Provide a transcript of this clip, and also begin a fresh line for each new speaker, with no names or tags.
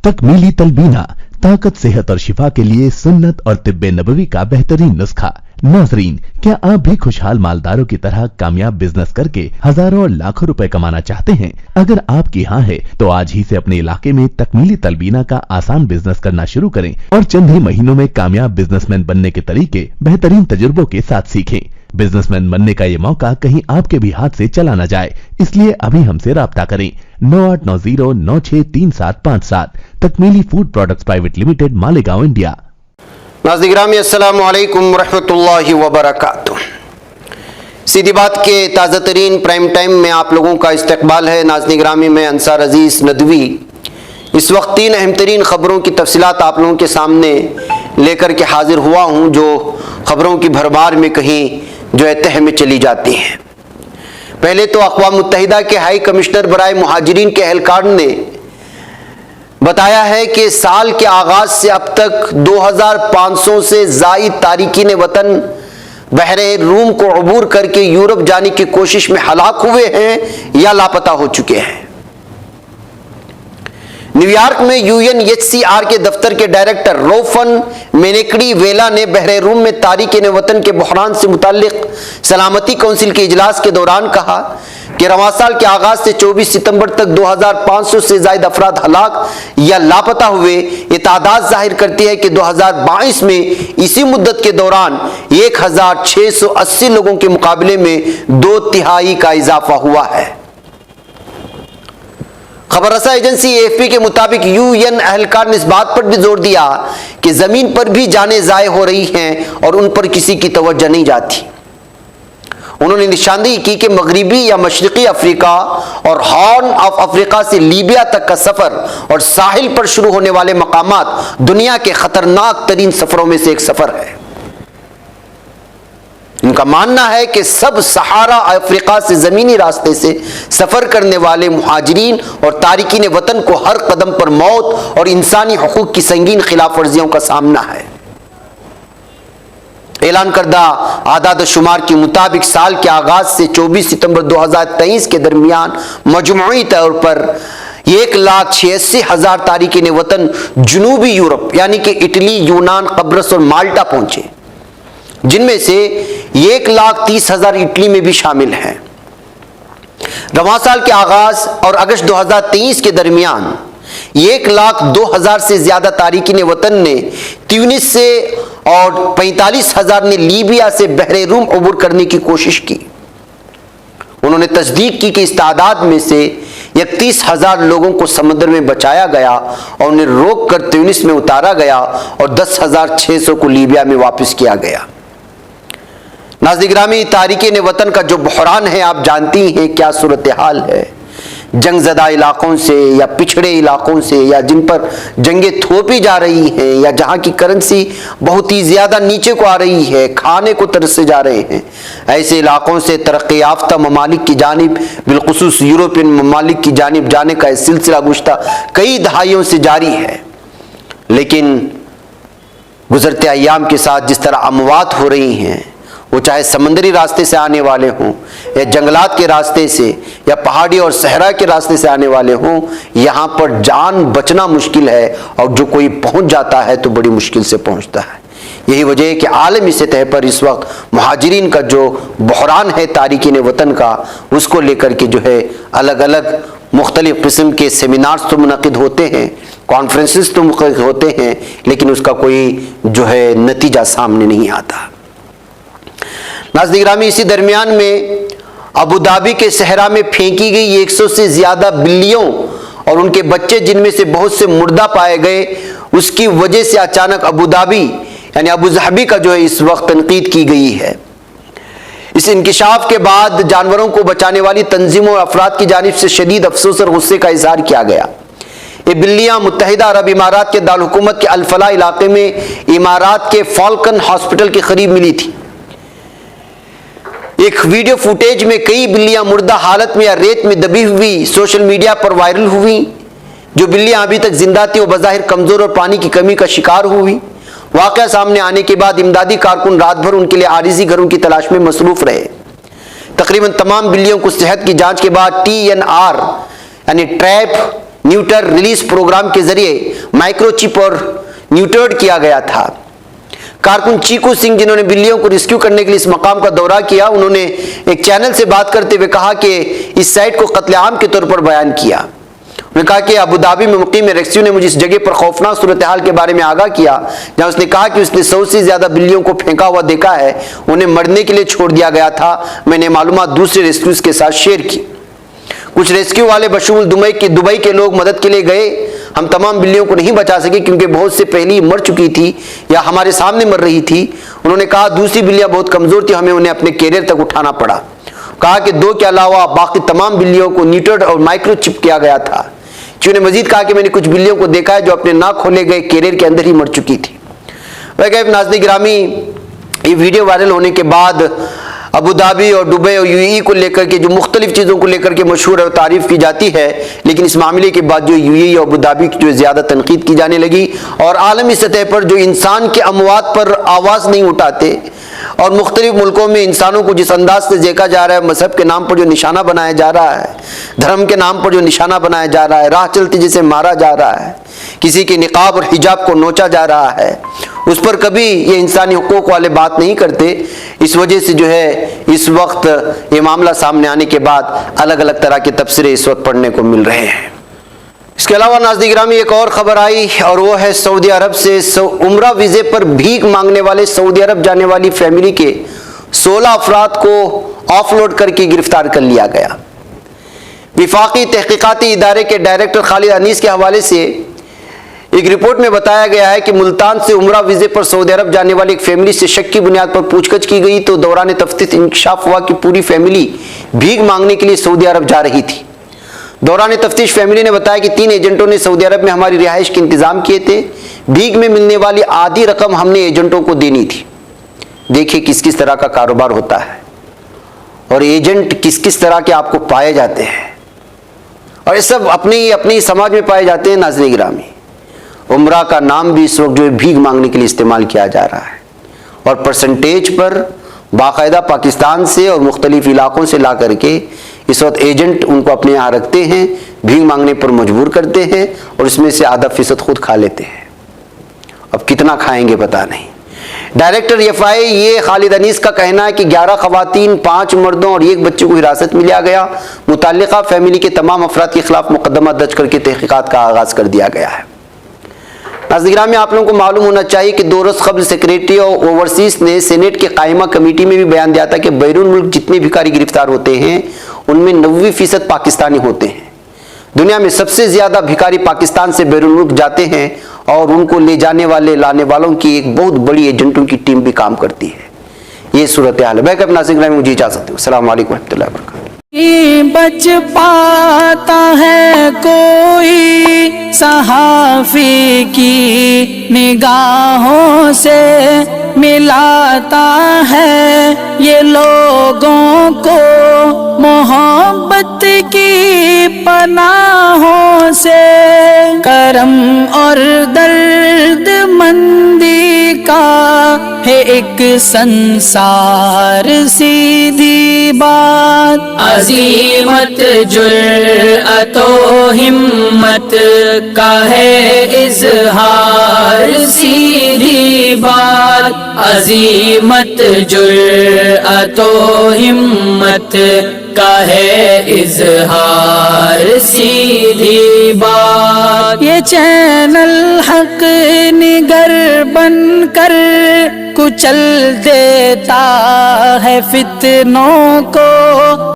तकमीली तलबीना, ताकत, सेहत और शिफा के लिए सुन्नत और तिब्बे नबवी का बेहतरीन नुस्खा। नाज़रीन, क्या आप भी खुशहाल मालदारों की तरह कामयाब बिजनेस करके हजारों और लाखों रुपए कमाना चाहते हैं? अगर आपकी हाँ है तो आज ही से अपने इलाके में तकमीली तलबीना का आसान बिजनेस करना शुरू करें और चंद ही महीनों में कामयाब बिजनेसमैन बनने के तरीके बेहतरीन तजुर्बों के साथ सीखें। बिजनेसमैन बनने का ये मौका कहीं आपके भी हाथ से चला न जाए, इसलिए अभी हमसे राब्ता करें 9890963757। तकमीली food products private limited, Malegaon, India.
नाज़रीन गिरामी, अस्सलामु अलैकुम रहमतुल्लाहि व बरकातुहू। सीधी बात के ताज़ा तरीन प्राइम टाइम में आप लोगों का इस्तकबाल है। नाज़रीन गिरामी, मैं अंसार अजीज़ नदवी इस वक्त 3 अहम तरीन खबरों की तफसीलात आप लोगों के सामने लेकर के हाजिर हुआ हूँ, जो खबरों की भरमार में कहीं जो है तह में चली जाती हैं। पहले तो अक़वाम मुत्तहिदा के हाई कमिश्नर बराए मुहाजिरीन के एहलकार ने बताया है कि साल के आगाज से अब तक 2500 से ज़ायद तारिकीन वतन बहरे रूम को अबूर करके यूरोप जाने की कोशिश में हलाक हुए हैं या लापता हो चुके हैं। न्यूयॉर्क में UNHCR के दफ्तर के डायरेक्टर रोफन मेनेकड़ी वेला ने बहरे रूम में तारिकीन वतन के बहरान से मुताल्लिक सलामती काउंसिल के इजलास के दौरान कहा कि रवां साल के आगाज से 24 सितंबर तक 2500 से ज्यादा अफराद हलाक या लापता हुए। ये तादाद जाहिर करती है कि 2022 में इसी मुद्दत के दौरान 1680 लोगों के मुकाबले में 2/3 का इजाफा हुआ है। खबर रसा एजेंसी AFP के मुताबिक UN अहलकार ने इस बात पर भी जोर दिया कि जमीन पर भी जानें ज़ाय हो रही हैं और उन पर किसी की तवज्जो नहीं जाती। उन्होंने निशानदेही की कि मगरिबी या मशरिकी अफ्रीका और हॉर्न ऑफ अफ्रीका से लीबिया तक का सफर और साहिल पर शुरू होने वाले मकामात दुनिया के खतरनाक तरीन सफरों में से एक सफर है। इनका मानना है कि सब सहारा अफ्रीका से जमीनी रास्ते से सफर करने वाले मुहाजिरीन और तारिकीन वतन को हर कदम पर मौत और इंसानी हुकूक की संगीन खिलाफ वर्जियों का सामना है। ऐलान करदा आदाद शुमार के मुताबिक साल के आगाज से 24 सितंबर 2023 के दरमियान मजमूई तौर पर 1,86,000 तारिकीन वतन जनूबी यूरोप यानी कि इटली, यूनान, कब्रस और माल्टा पहुंचे, जिनमें से 1,30,000 इटली में भी शामिल हैं। रवां साल के आगाज और अगस्त 2023 के दरमियान 1,02,000 से ज्यादा तारिकीन वतन ने ट्यूनिस से और 45,000 ने लीबिया से बहरे रूम अबूर करने की कोशिश की। उन्होंने तस्दीक की कि इस तादाद में से 31,000 लोगों को समुद्र में बचाया गया और उन्हें रोक कर ट्यूनिस में उतारा गया और 10,600 को लीबिया में वापस किया गया। नाज़रीन गिरामी, तारिकीन वतन का जो बहरान है, आप जानती हैं क्या सूरत हाल है। जंगज़दा इलाकों से या पिछड़े इलाकों से या जिन पर जंगें थोपी जा रही हैं या जहाँ की करेंसी बहुत ही ज़्यादा नीचे को आ रही है, खाने को तरसते जा रहे हैं, ऐसे इलाकों से तरक्की याफ्ता ममालिक की जानिब, बिलखुसूस यूरोपियन ममालिक की जानिब जाने का सिलसिला गुज़श्ता कई दहाइयों से जारी है। लेकिन गुज़रते अय्याम के साथ जिस तरह अमवात हो रही हैं, वो चाहे समंदरी रास्ते से आने वाले हों या जंगलात के रास्ते से या पहाड़ी और सहरा के रास्ते से आने वाले हों, यहाँ पर जान बचना मुश्किल है और जो कोई पहुँच जाता है तो बड़ी मुश्किल से पहुँचता है। यही वजह है कि आलमी सतह पर इस वक्त मुहाजिरीन का जो बहरान है तारिकीन वतन का, उसको लेकर के जो है अलग अलग मुख्तलिफ किस्म के सेमिनार्स तो मुनक़िद होते हैं, कॉन्फ्रेंसेस तो मुनक़िद होते हैं, लेकिन उसका कोई जो है नतीजा सामने नहीं आता। नाज़रीन गिरामी, इसी दरमियान में अबू धाबी के सहरा में फेंकी गई 100 से ज्यादा बिल्लियों और उनके बच्चे, जिनमें से बहुत से मुर्दा पाए गए, उसकी वजह से अचानक अबू धाबी यानी अबू ज़हबी का जो है इस वक्त तनकीद की गई है। इस इंकिशाफ के बाद जानवरों को बचाने वाली तंजीमों और अफराद की जानिब से शदीद अफसोस और गुस्से का इजहार किया गया। ये बिल्लियां मुत्तहिदा अरब इमारात के दारुल हुकूमत के अल फलाह इलाके में इमारात के फाल्कन हॉस्पिटल के करीब मिली थी। एक वीडियो फुटेज में कई बिल्लियां मुर्दा हालत में या रेत में दबी हुई सोशल मीडिया पर वायरल हुई। जो बिल्लियां अभी तक जिंदा थी वो बज़ाहिर कमजोर और पानी की कमी का शिकार हुई। वाक़या सामने आने के बाद इमदादी कारकुन रात भर उनके लिए आरिजी घरों की तलाश में मसरूफ रहे। तकरीबन तमाम बिल्लियों को सेहत की जांच के बाद TNR यानी ट्रैप न्यूटर रिलीज प्रोग्राम के जरिए माइक्रोचिप और न्यूटर्ड किया गया था। कारकुन चीकू सिंह, जिन्होंने बिल्लियों को रेस्क्यू करने के लिए इस मकाम का दौरा किया, उन्होंने एक चैनल से बात करते हुए कहा कि इस साइट को कत्लेआम के तौर पर बयान किया। उन्होंने कहा कि अबू धाबी में मुकीम रेस्क्यू ने मुझे इस जगह पर खौफनाक सूरत हाल के बारे में आगाह किया, जहां उसने कहा कि उसने 100 से ज्यादा बिल्लियों को फेंका हुआ देखा है, उन्हें मरने के लिए छोड़ दिया गया था। मैंने मालूमात दूसरे रेस्क्यूज के साथ शेयर की। कुछ रेस्क्यू वाले बशमूल दुबई के लोग मदद के लिए गए। हम तमाम बिल्लियों को नहीं बचा सके क्योंकि बहुत से पहले ही मर चुकी थी या हमारे सामने मर रही थी। उन्होंने कहा दूसरी बिल्लियां बहुत कमजोर थी, हमें उन्हें अपने कैरियर तक उठाना पड़ा। कहा कि 2 के अलावा बाकी तमाम बिल्लियों को न्यूटर्ड और माइक्रोचिप किया गया था। चीकू ने मजीद कहा कि मैंने कुछ बिल्लियों को देखा है जो अपने ना खोले गए कैरियर के अंदर ही मर चुकी थी। नाज़रीन गिरामी, ये वीडियो वायरल होने के बाद अबू धाबी और दुबई और यूएई को लेकर के जो मुख्तलिफ चीज़ों को लेकर के मशहूर और तारीफ़ की जाती है, लेकिन इस मामले के बाद जो यूएई और अबू धाबी की जो ज़्यादा तनकीद की जाने लगी और आलमी सतह पर जो इंसान के अमवात पर आवाज़ नहीं उठाते और मुख्तलिफ मुल्कों में इंसानों को जिस अंदाज से देखा जा रहा है, मजहब के नाम पर जो निशाना बनाया जा रहा है, धर्म के नाम पर जो निशाना बनाया जा रहा है, राह चलते जिसे मारा जा रहा है, किसी के निकाब और हिजाब को नोचा जा रहा है, उस पर कभी ये इंसानी हुकूक वाले बात नहीं करते। इस वजह से जो है इस वक्त ये मामला सामने आने के बाद अलग अलग तरह के तबसरे इस वक्त पढ़ने को मिल रहे हैं। इसके अलावा नाज़रीन गिरामी, एक और खबर आई और वो है सऊदी अरब से उम्रा वीज़े पर भीख मांगने वाले सऊदी अरब जाने वाली फैमिली के 16 अफराद को ऑफलोड करके गिरफ्तार कर लिया गया। विफाकी तहकीकाती इदारे के डायरेक्टर खालिद अनीस के हवाले से एक रिपोर्ट में बताया गया है कि मुल्तान से उम्रा वीज़े पर सऊदी अरब जाने वाली एक फैमिली से शक की बुनियाद पर पूछताछ की गई तो दौरान तफ्तीश इंकशाफ हुआ कि पूरी फैमिली भीख मांगने के लिए सऊदी अरब जा रही थी। दौरान तफ्तीश फैमिली ने बताया कि 3 एजेंटों ने सऊदी अरब में हमारी रिहाइश के इंतजाम किए थे। भीख में मिलने वाली आधी रकम हमने एजेंटों को देनी थी। देखिए किस किस तरह का कारोबार होता है और एजेंट किस किस तरह के आपको पाए जाते हैं, और ये सब अपने ही समाज में पाए जाते हैं। नाज़रीन गिरामी, उम्रा का नाम भी इस वक्त जो है भीख मांगने के लिए इस्तेमाल किया जा रहा है और परसेंटेज पर बाकायदा पाकिस्तान से और मुख्तलिफ इलाकों से ला करके इस वक्त एजेंट उनको अपने यहाँ रखते हैं, भीख मांगने पर मजबूर करते हैं और इसमें से आधा फीसद खुद खा लेते हैं। अब कितना खाएंगे पता नहीं। डायरेक्टर एफआई ये खालिद अनीस का कहना है कि 11 खवातीन, 5 मर्दों और 1 बच्चे को हिरासत में लिया गया। मुताल्लिका फैमिली के तमाम अफराद के खिलाफ मुकदमा दर्ज करके तहकीकात का आगाज कर दिया गया है। नाज़रीन में आप लोगों को मालूम होना चाहिए कि 2 रोज़ कबल सेक्रेटरी और ओवरसीज ने सेनेट के कायमा कमेटी में भी बयान दिया था कि बैरून मुल्क जितने भिखारी गिरफ्तार होते हैं उनमें 90% पाकिस्तानी होते हैं। दुनिया में सबसे ज़्यादा भिखारी पाकिस्तान से बैरून मुल्क जाते हैं और उनको ले जाने वाले लाने वालों की एक बहुत बड़ी एजेंटों की टीम भी काम करती है। ये सूरत हाल है। मैं अपना नाज़रीन मुझे इजाज़त दूँ। अस्सलाम वालेकुम रहमतुल्लाहि व बरकातहू।
बच पाता है कोई सहाफ़ी की निगाहों से, मिलाता है ये लोगों को मोहब्बत की पनाहों से। करम और दर्द मंदी का है एक संसार सीधी बात, अज़ीमत जुर्अतो हिम्मत का है इज़हार सीधी बात, अज़ीमत जुर्अतो हिम्मत का है इज़हार सीधी बात। ये चैनल हक निगर बनकर कुचल देता है फितनों को।